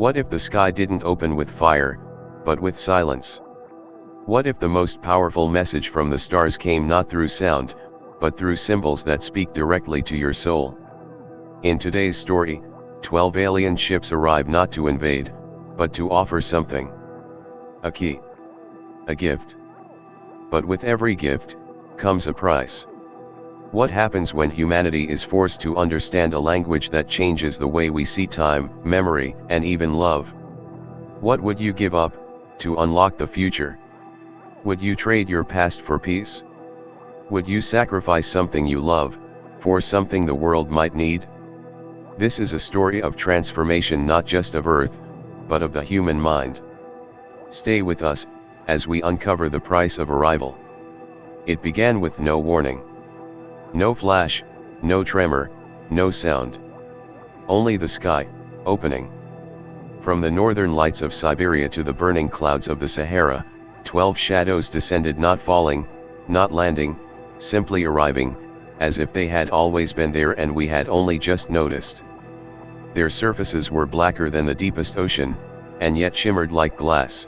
What if the sky didn't open with fire, but with silence? What if the most powerful message from the stars came not through sound, but through symbols that speak directly to your soul? In today's story, 12 alien ships arrive not to invade, but to offer something. A key. A gift. But with every gift, comes a price. What happens when humanity is forced to understand a language that changes the way we see time, memory, and even love? What would you give up, to unlock the future? Would you trade your past for peace? Would you sacrifice something you love, for something the world might need? This is a story of transformation, not just of Earth, but of the human mind. Stay with us, as we uncover the price of arrival. It began with no warning. No flash, no tremor, no sound. Only the sky, opening. From the northern lights of Siberia to the burning clouds of the Sahara, 12 shadows descended, not falling, not landing, simply arriving, as if they had always been there and we had only just noticed. Their surfaces were blacker than the deepest ocean, and yet shimmered like glass.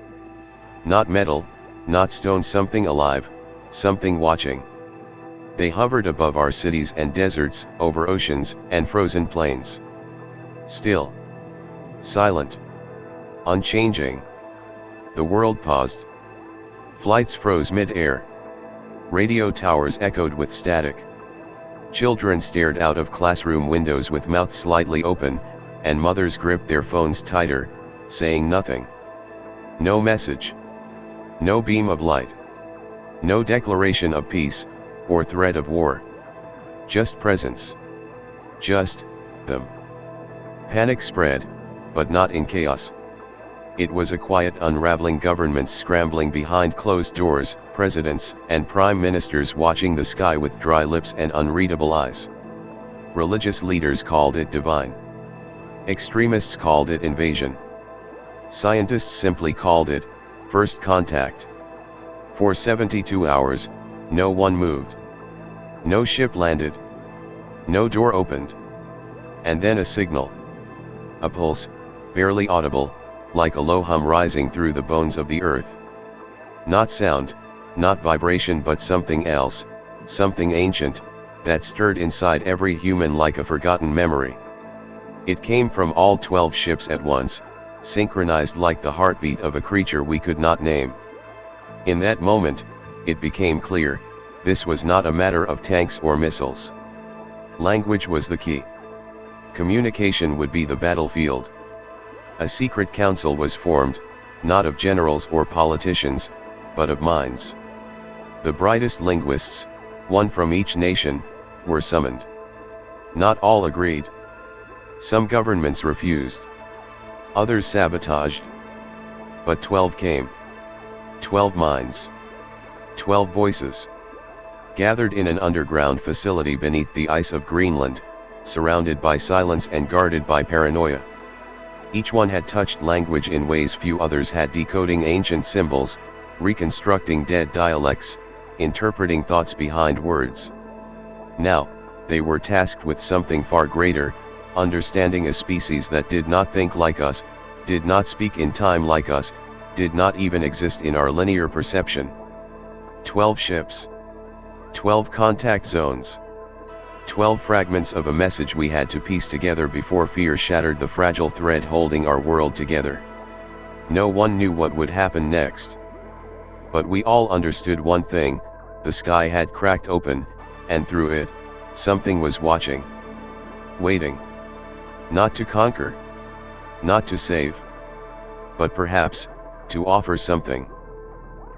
Not metal, not stone, something alive, something watching. They hovered above our cities and deserts, over oceans and frozen plains. Still. Silent. Unchanging. The world paused. Flights froze mid-air. Radio towers echoed with static. Children stared out of classroom windows with mouths slightly open, and mothers gripped their phones tighter, saying nothing. No message. No beam of light. No declaration of peace, or threat of war. Just presence. Just them. Panic spread, but not in chaos. It was a quiet unraveling, governments scrambling behind closed doors, presidents and prime ministers watching the sky with dry lips and unreadable eyes. Religious leaders called it divine. Extremists called it invasion. Scientists simply called it first contact. For 72 hours, no one moved. No ship landed. No door opened. And then a signal. A pulse, barely audible, like a low hum rising through the bones of the earth. Not sound, not vibration, but something else, something ancient, that stirred inside every human like a forgotten memory. It came from all 12 ships at once, synchronized like the heartbeat of a creature we could not name. In that moment, it became clear, this was not a matter of tanks or missiles. Language was the key. Communication would be the battlefield. A secret council was formed, not of generals or politicians, but of minds. The brightest linguists, one from each nation, were summoned. Not all agreed. Some governments refused. Others sabotaged. But 12 came. 12 minds. 12 voices. Gathered in an underground facility beneath the ice of Greenland, surrounded by silence and guarded by paranoia. Each one had touched language in ways few others had, decoding ancient symbols, reconstructing dead dialects, interpreting thoughts behind words. Now, they were tasked with something far greater, understanding a species that did not think like us, did not speak in time like us, did not even exist in our linear perception. 12 ships. 12 contact zones. 12 fragments of a message we had to piece together before fear shattered the fragile thread holding our world together. No one knew what would happen next. But we all understood one thing: the sky had cracked open, and through it, something was watching. Waiting. Not to conquer. Not to save. But perhaps, to offer something.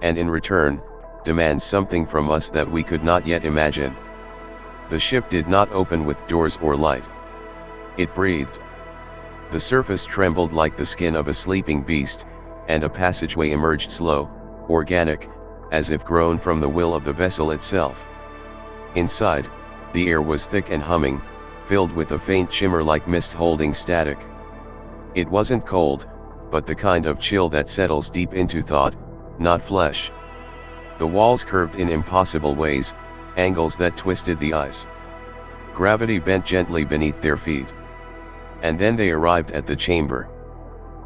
And in return, demand something from us that we could not yet imagine. The ship did not open with doors or light. It breathed. The surface trembled like the skin of a sleeping beast, and a passageway emerged, slow, organic, as if grown from the will of the vessel itself. Inside, the air was thick and humming, filled with a faint shimmer like mist holding static. It wasn't cold, but the kind of chill that settles deep into thought, not flesh. The walls curved in impossible ways, angles that twisted the eyes. Gravity bent gently beneath their feet. And then they arrived at the chamber.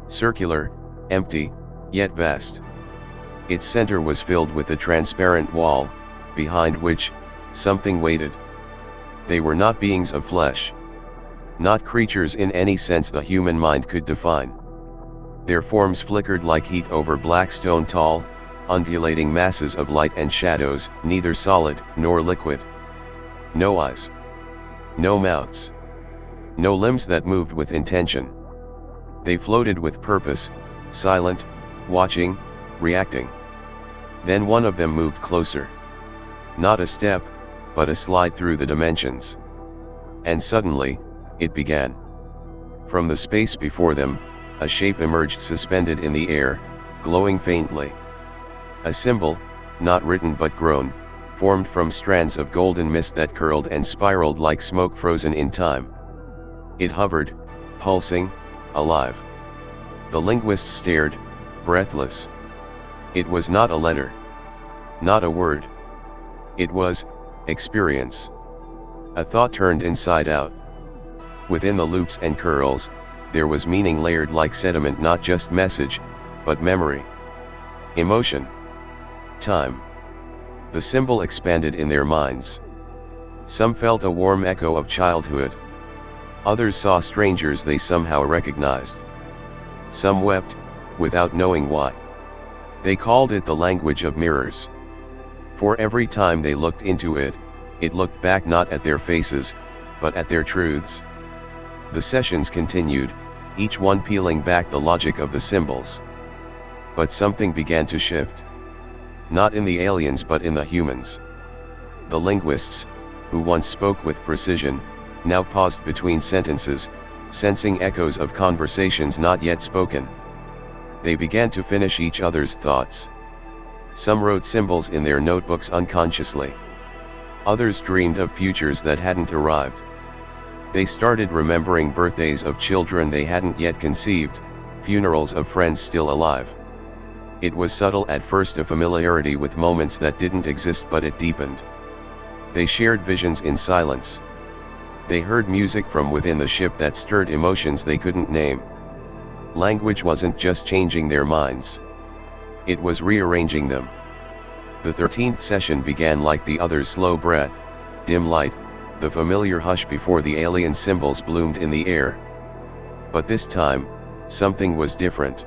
circular, empty, yet vast. Its center was filled with a transparent wall, behind which, something waited. They were not beings of flesh. Not creatures in any sense the human mind could define. Their forms flickered like heat over black stone, tall, undulating masses of light and shadows, neither solid nor liquid. No eyes. No mouths. No limbs that moved with intention. They floated with purpose, silent, watching, reacting. Then one of them moved closer. Not a step, but a slide through the dimensions. And suddenly, it began. From the space before them, a shape emerged, suspended in the air, glowing faintly. A symbol, not written but grown, formed from strands of golden mist that curled and spiraled like smoke frozen in time. It hovered, pulsing, alive. The linguists stared, breathless. It was not a letter. Not a word. It was experience. A thought turned inside out. Within the loops and curls, there was meaning layered like sediment, not just message, but memory. Emotion. Time. The symbol expanded in their minds. Some felt a warm echo of childhood. Others saw strangers they somehow recognized. Some wept, without knowing why. They called it the language of mirrors. For every time they looked into it, it looked back not at their faces, but at their truths. The sessions continued, each one peeling back the logic of the symbols. But something began to shift. Not in the aliens but in the humans. The linguists, who once spoke with precision, now paused between sentences, sensing echoes of conversations not yet spoken. They began to finish each other's thoughts. Some wrote symbols in their notebooks unconsciously. Others dreamed of futures that hadn't arrived. They started remembering birthdays of children they hadn't yet conceived, funerals of friends still alive. It was subtle at first, a familiarity with moments that didn't exist, but it deepened. They shared visions in silence. They heard music from within the ship that stirred emotions they couldn't name. Language wasn't just changing their minds. It was rearranging them. The 13th session began like the others, slow breath, dim light, the familiar hush before the alien symbols bloomed in the air. But this time, something was different.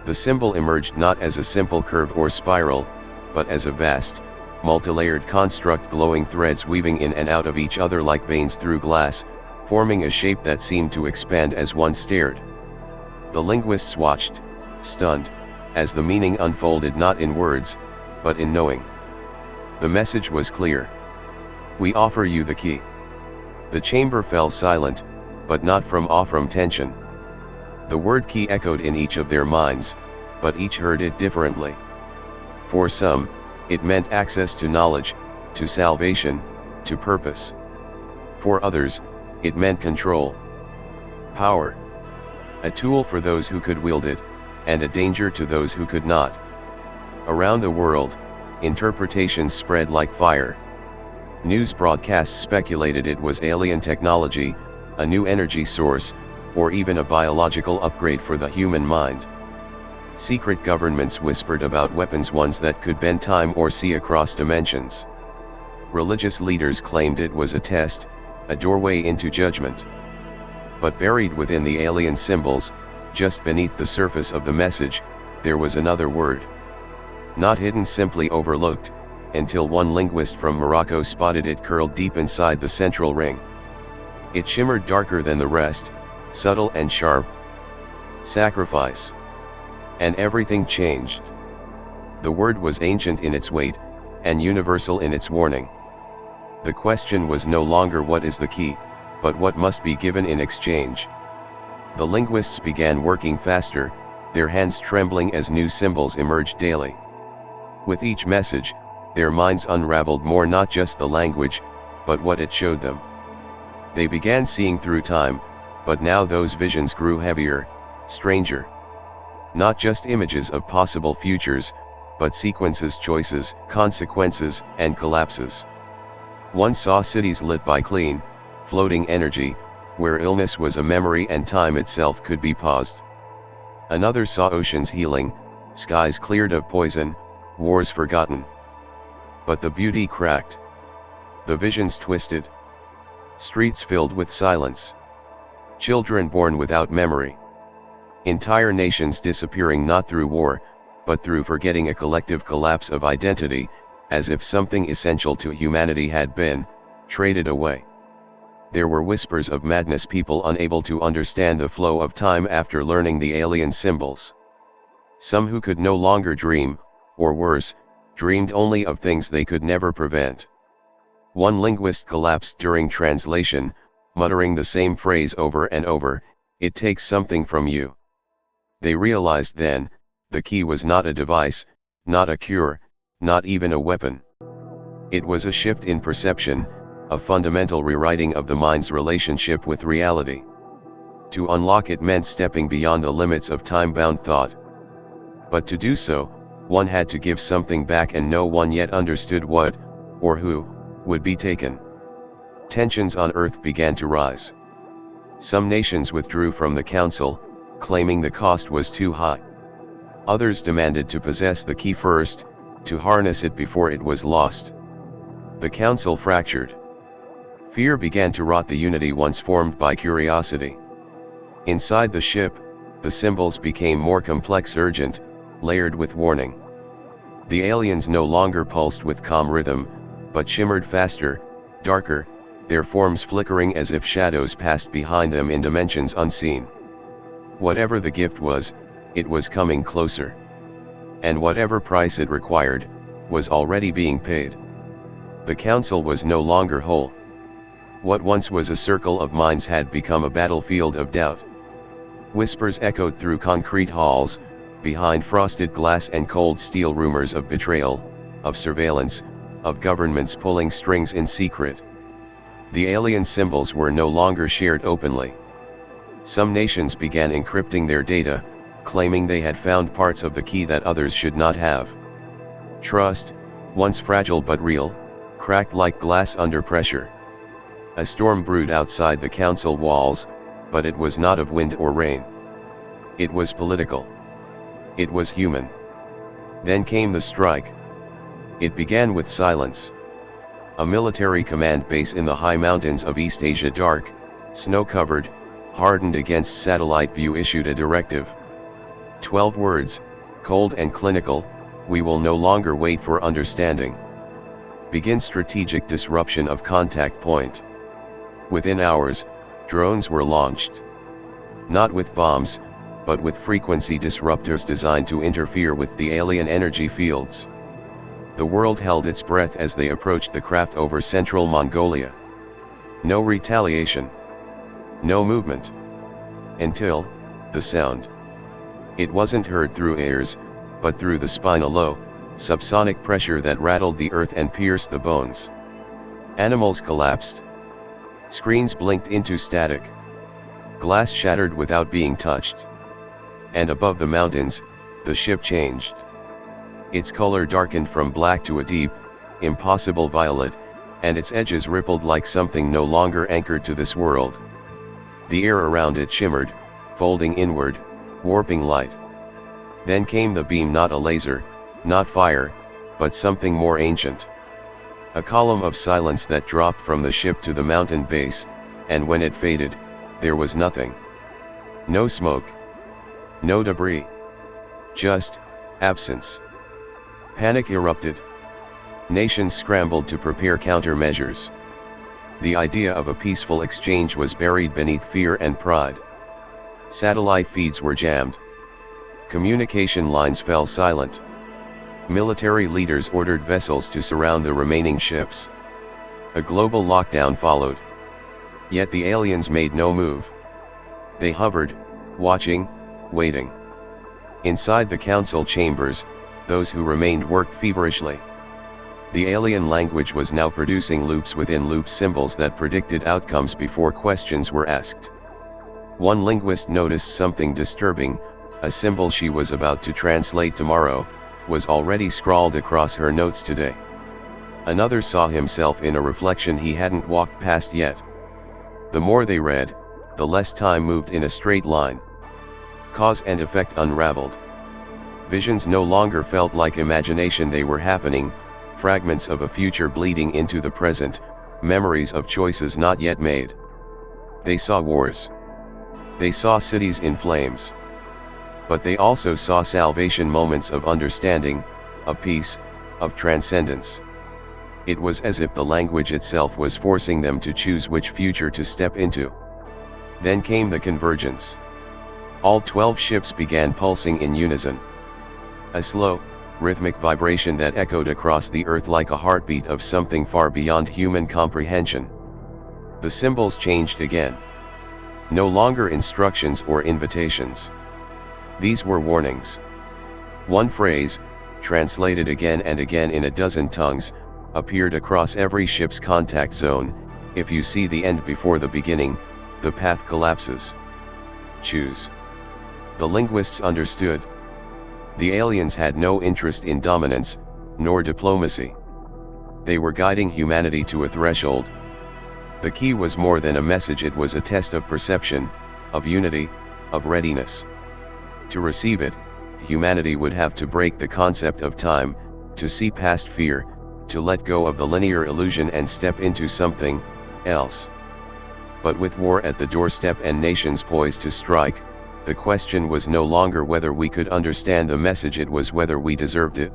The symbol emerged not as a simple curve or spiral, but as a vast, multilayered construct, glowing threads weaving in and out of each other like veins through glass, forming a shape that seemed to expand as one stared. The linguists watched, stunned, as the meaning unfolded not in words, but in knowing. The message was clear. We offer you the key. The chamber fell silent, but not from awe, from tension. The word key echoed in each of their minds, but each heard it differently. For some, it meant access to knowledge, to salvation, to purpose. For others, it meant control. Power. A tool for those who could wield it, and a danger to those who could not. Around the world, interpretations spread like fire. News broadcasts speculated it was alien technology, a new energy source, or even a biological upgrade for the human mind. Secret governments whispered about weapons, ones that could bend time or see across dimensions. Religious leaders claimed it was a test, a doorway into judgment. But buried within the alien symbols, just beneath the surface of the message, there was another word. Not hidden, simply overlooked, until one linguist from Morocco spotted it curled deep inside the central ring. It shimmered darker than the rest, subtle and sharp. Sacrifice. And everything changed. The word was ancient in its weight, and universal in its warning. The question was no longer what is the key, but what must be given in exchange. The linguists began working faster, their hands trembling as new symbols emerged daily. With each message, their minds unraveled more, not just the language, but what it showed them. They began seeing through time, but now those visions grew heavier, stranger. Not just images of possible futures, but sequences, choices, consequences, and collapses. One saw cities lit by clean, floating energy, where illness was a memory and time itself could be paused. Another saw oceans healing, skies cleared of poison, wars forgotten. But the beauty cracked. The visions twisted. Streets filled with silence. Children born without memory. Entire nations disappearing not through war, but through forgetting, a collective collapse of identity, as if something essential to humanity had been traded away. There were whispers of madness, people unable to understand the flow of time after learning the alien symbols. Some who could no longer dream, or worse, dreamed only of things they could never prevent. One linguist collapsed during translation, muttering the same phrase over and over, "It takes something from you." They realized then, the key was not a device, not a cure, not even a weapon. It was a shift in perception, a fundamental rewriting of the mind's relationship with reality. To unlock it meant stepping beyond the limits of time-bound thought. But to do so, one had to give something back, and no one yet understood what, or who, would be taken. Tensions on Earth began to rise. Some nations withdrew from the Council, claiming the cost was too high. Others demanded to possess the key first, to harness it before it was lost. The Council fractured. Fear began to rot the unity once formed by curiosity. Inside the ship, the symbols became more complex, urgent, layered with warning. The aliens no longer pulsed with calm rhythm, but shimmered faster, darker, their forms flickering as if shadows passed behind them in dimensions unseen. Whatever the gift was, it was coming closer. And whatever price it required, was already being paid. The Council was no longer whole. What once was a circle of minds had become a battlefield of doubt. Whispers echoed through concrete halls, behind frosted glass and cold steel, rumors of betrayal, of surveillance, of governments pulling strings in secret. The alien symbols were no longer shared openly. Some nations began encrypting their data, claiming they had found parts of the key that others should not have. Trust, once fragile but real, cracked like glass under pressure. A storm brewed outside the Council walls, but it was not of wind or rain. It was political. It was human. Then came the strike. It began with silence. A military command base in the high mountains of East Asia, dark, snow-covered, hardened against satellite view, issued a directive. 12 words, cold and clinical: "We will no longer wait for understanding. Begin strategic disruption of contact point." Within hours, drones were launched. Not with bombs, but with frequency disruptors designed to interfere with the alien energy fields. The world held its breath as they approached the craft over central Mongolia. No retaliation. No movement. Until, the sound. It wasn't heard through ears, but through the spine, a low, subsonic pressure that rattled the earth and pierced the bones. Animals collapsed. Screens blinked into static. Glass shattered without being touched. And above the mountains, the ship changed. Its color darkened from black to a deep, impossible violet, and its edges rippled like something no longer anchored to this world. The air around it shimmered, folding inward, warping light. Then came the beam, not a laser, not fire, but something more ancient. A column of silence that dropped from the ship to the mountain base, and when it faded, there was nothing. No smoke. No debris. Just absence. Panic erupted. Nations scrambled to prepare countermeasures. The idea of a peaceful exchange was buried beneath fear and pride. Satellite feeds were jammed. Communication lines fell silent. Military leaders ordered vessels to surround the remaining ships. A global lockdown followed. Yet the aliens made no move. They hovered, watching, waiting. Inside the Council chambers, those who remained worked feverishly. The alien language was now producing loops within loops, symbols that predicted outcomes before questions were asked. One linguist noticed something disturbing: a symbol she was about to translate tomorrow was already scrawled across her notes today. Another saw himself in a reflection he hadn't walked past yet. The more they read, the less time moved in a straight line. Cause and effect unraveled. Visions no longer felt like imagination, they were happening, fragments of a future bleeding into the present, memories of choices not yet made. They saw wars. They saw cities in flames. But they also saw salvation, moments of understanding, of peace, of transcendence. It was as if the language itself was forcing them to choose which future to step into. Then came the convergence. All 12 ships began pulsing in unison. A slow, rhythmic vibration that echoed across the earth like a heartbeat of something far beyond human comprehension. The symbols changed again. No longer instructions or invitations. These were warnings. One phrase, translated again and again in a dozen tongues, appeared across every ship's contact zone: if you see the end before the beginning, the path collapses. Choose. The linguists understood. The aliens had no interest in dominance, nor diplomacy. They were guiding humanity to a threshold. The key was more than a message, it was a test of perception, of unity, of readiness. To receive it, humanity would have to break the concept of time, to see past fear, to let go of the linear illusion and step into something else. But with war at the doorstep and nations poised to strike, the question was no longer whether we could understand the message, it was whether we deserved it.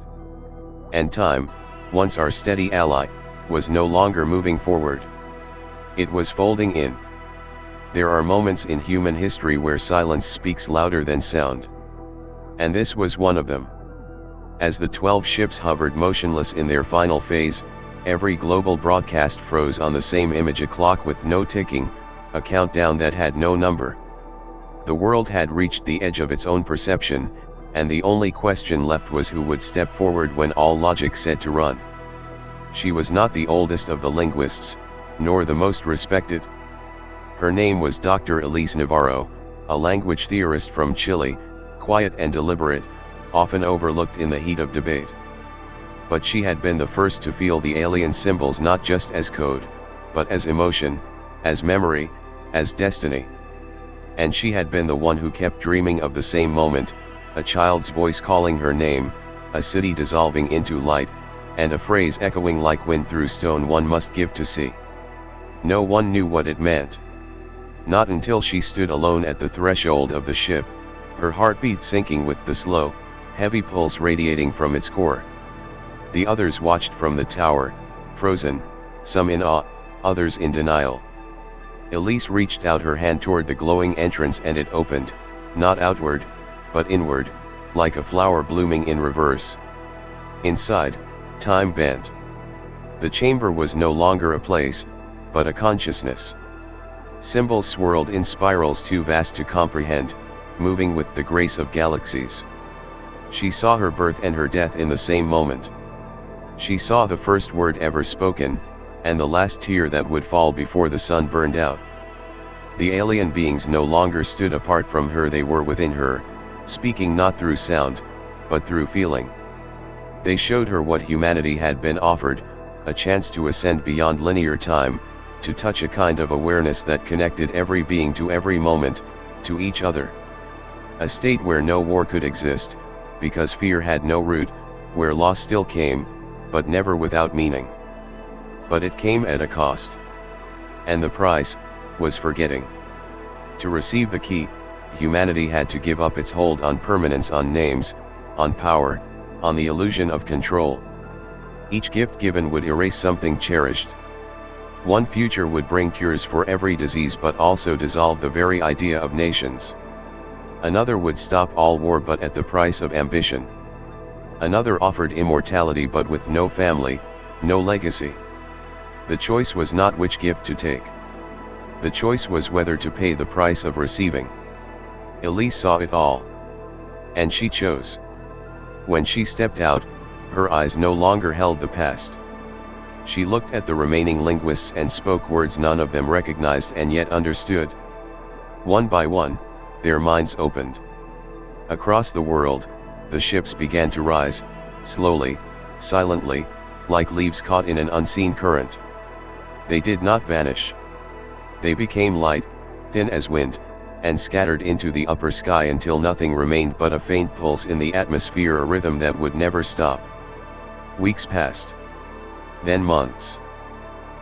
And time, once our steady ally, was no longer moving forward. It was folding in. There are moments in human history where silence speaks louder than sound. And this was one of them. As the 12 ships hovered motionless in their final phase, every global broadcast froze on the same image, a clock with no ticking, a countdown that had no number. The world had reached the edge of its own perception, and the only question left was who would step forward when all logic said to run. She was not the oldest of the linguists, nor the most respected. Her name was Dr. Elise Navarro, a language theorist from Chile, quiet and deliberate, often overlooked in the heat of debate. But she had been the first to feel the alien symbols not just as code, but as emotion, as memory, as destiny. And she had been the one who kept dreaming of the same moment, a child's voice calling her name, a city dissolving into light, and a phrase echoing like wind through stone: one must give to see. No one knew what it meant. Not until she stood alone at the threshold of the ship, her heartbeat sinking with the slow, heavy pulse radiating from its core. The others watched from the tower, frozen, some in awe, others in denial. Elise reached out her hand toward the glowing entrance and it opened, not outward, but inward, like a flower blooming in reverse. Inside, time bent. The chamber was no longer a place, but a consciousness. Symbols swirled in spirals too vast to comprehend, moving with the grace of galaxies. She saw her birth and her death in the same moment. She saw the first word ever spoken, and the last tear that would fall before the sun burned out. The alien beings no longer stood apart from her, they were within her, speaking not through sound, but through feeling. They showed her what humanity had been offered, a chance to ascend beyond linear time, to touch a kind of awareness that connected every being to every moment, to each other. A state where no war could exist, because fear had no root, where loss still came, but never without meaning. But it came at a cost. And the price was forgetting. To receive the key, humanity had to give up its hold on permanence, on names, on power, on the illusion of control. Each gift given would erase something cherished. One future would bring cures for every disease but also dissolve the very idea of nations. Another would stop all war but at the price of ambition. Another offered immortality but with no family, no legacy. The choice was not which gift to take. The choice was whether to pay the price of receiving. Elise saw it all. And she chose. When she stepped out, her eyes no longer held the past. She looked at the remaining linguists and spoke words none of them recognized and yet understood. One by one, their minds opened. Across the world, the ships began to rise, slowly, silently, like leaves caught in an unseen current. They did not vanish. They became light, thin as wind, and scattered into the upper sky until nothing remained but a faint pulse in the atmosphere, a rhythm that would never stop. Weeks passed. Then months.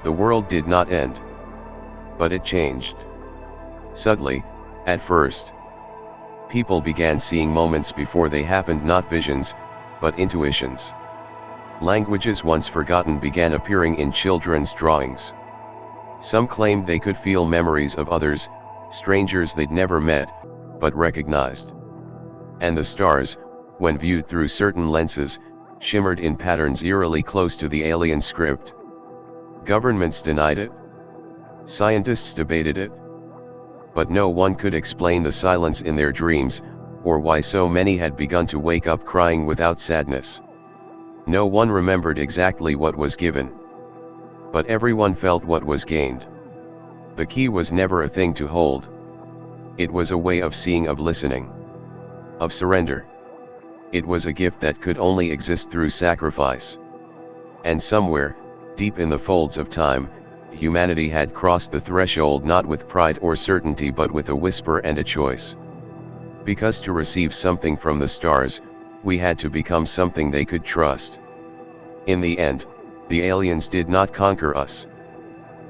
The world did not end. But it changed. Subtly, at first. People began seeing moments before they happened, not visions, but intuitions. Languages once forgotten began appearing in children's drawings. Some claimed they could feel memories of others, strangers they'd never met, but recognized. And the stars, when viewed through certain lenses, shimmered in patterns eerily close to the alien script. Governments denied it. Scientists debated it. But no one could explain the silence in their dreams, or why so many had begun to wake up crying without sadness. No one remembered exactly what was given. But everyone felt what was gained. The key was never a thing to hold. It was a way of seeing, of listening, of surrender. It was a gift that could only exist through sacrifice. And somewhere, deep in the folds of time, humanity had crossed the threshold, not with pride or certainty but with a whisper and a choice. Because to receive something from the stars, we had to become something they could trust. In the end, the aliens did not conquer us.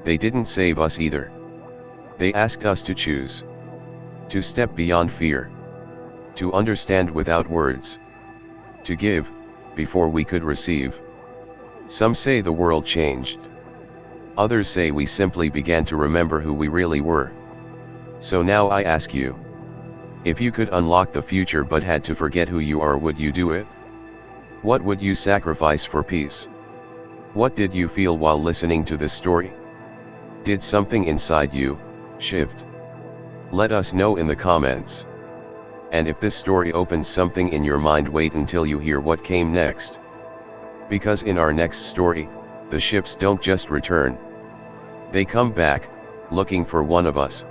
They didn't save us either. They asked us to choose. To step beyond fear. To understand without words. To give, before we could receive. Some say the world changed. Others say we simply began to remember who we really were. So now I ask you. If you could unlock the future but had to forget who you are, would you do it? What would you sacrifice for peace? What did you feel while listening to this story? Did something inside you shift? Let us know in the comments. And if this story opens something in your mind, wait until you hear what came next. Because in our next story, the ships don't just return. They come back, looking for one of us.